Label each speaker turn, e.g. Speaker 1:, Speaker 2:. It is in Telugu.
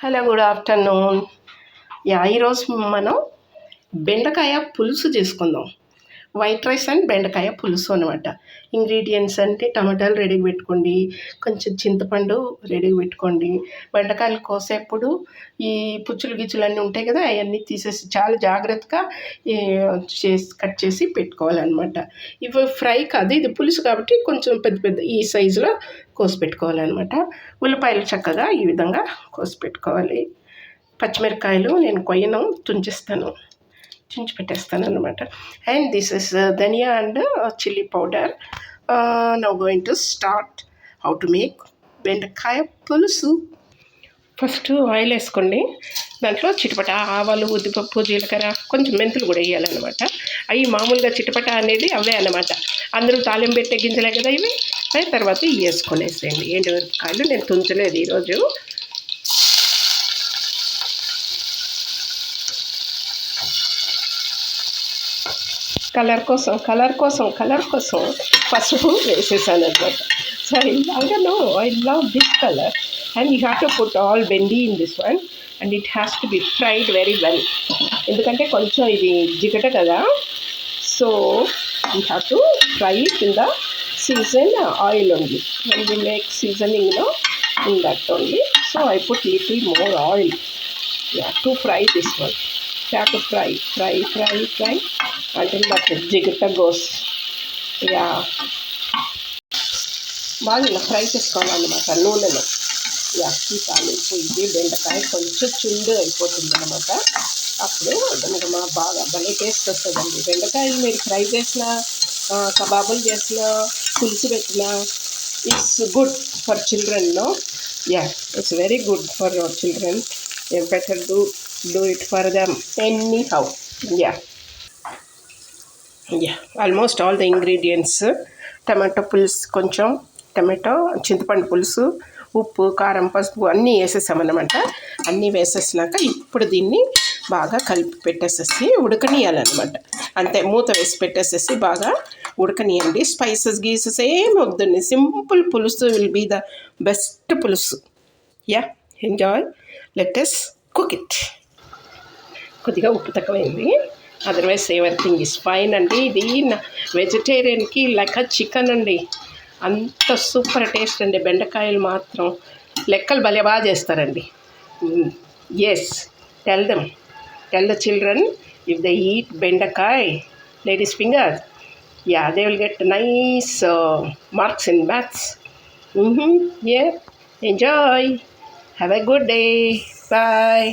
Speaker 1: Hello, good afternoon. ఈరోజు మనం బెండకాయ పులుసు చేసుకుందాం. వైట్ రైస్ అండ్ బెండకాయ పులుసు అనమాట. ఇంగ్రీడియంట్స్ అంటే టమాటాలు రెడీగా పెట్టుకోండి, కొంచెం చింతపండు రెడీగా పెట్టుకోండి. బెండకాయలు కోసేప్పుడు ఈ పుచ్చులు గిచ్చులు అన్నీ ఉంటాయి కదా, అవన్నీ తీసేసి చాలా జాగ్రత్తగా కట్ చేసి పెట్టుకోవాలన్నమాట. ఇవి ఫ్రై కాదు, ఇది పులుసు కాబట్టి కొంచెం పెద్ద పెద్ద ఈ సైజులో కోసి పెట్టుకోవాలన్నమాట. ఉల్లిపాయలు చక్కగా ఈ విధంగా కోసి పెట్టుకోవాలి. పచ్చిమిరకాయలు నేను కొయ్యను, తుంచి పెట్టేస్తాను అనమాట. And this is dhania and chilli powder. Now going to start how to make bendakaya pulusu. First oil వేసుకోండి. దాంట్లో చిటపట ఆవాలు, ఉద్దిపప్పు, జీలకర్ర, కొంచెం మెంతులు కూడా వేయాలన్నమాట. అవి మామూలుగా చిటపట అనేది అవే అన్నమాట. అందరూ తాలింపు పెట్టే గింజలే కదా ఇవి. అయిన తర్వాత ఇవి వేసుకొనేసేయండి. ఎండుమిరపకాయలు నేను తుంచలేదు ఈరోజు. కలర్ కోసం పసుపు వేసేసాను అనమాట. So I love this colour and you have to put all bendi in this one and it has to be fried very well. ఎందుకంటే కొంచెం ఇది జిగట కదా, so you have to fry it in the season oil only. when we make seasoning in that only, so I put little more oil to fry this one. You have to fry until that jigata goes. బాగా ఇలా ఫ్రై చేసుకోవాలన్నమాట నూనెలో. ఈ తాలింపు ఇది బెండకాయ కొంచెం చుండు అయిపోతుంది అనమాట. అప్పుడు మా బాగా భలే టేస్ట్ వస్తుందండి. బెండకాయలు మీరు ఫ్రై చేసిన, కబాబులు చేసిన, పులుసు పెట్టిన, it's good for children. It's very good for your children. You better do it for them anyhow. Almost all the ingredients, tomato పులుసు, కొంచెం టమాటో, చింతపండు పులుసు, ఉప్పు, కారం, పసుపు అన్నీ వేసేసామన్నమాట. అన్నీ వేసేసినాక ఇప్పుడు దీన్ని బాగా కలిపి పెట్టేసేసి ఉడకనియాలన్నమాట. అంతే, మూత వేసి పెట్టేసేసి బాగా ఉడకనియండి. స్పైసెస్ గీసెస్ ఏం వద్దండి. సింపుల్ పులుసు విల్ బీ ద బెస్ట్ పులుసు. Enjoy, let us cook it. కొద్దిగా ఉప్పు తక్కువైంది, అదర్వైజ్ ఎవ్రీథింగ్ ఇస్ ఫైన్ అండి. ఇది వెజిటేరియన్కి లైక్ చికెన్ అండి. అంత సూపర్ టేస్ట్ అండి. బెండకాయలు మాత్రం లెక్కలు భలే బాగా చేస్తారండి. Tell the children if they eat bendakaya ladies finger, they will get nice marks in maths. Enjoy, have a good day, bye.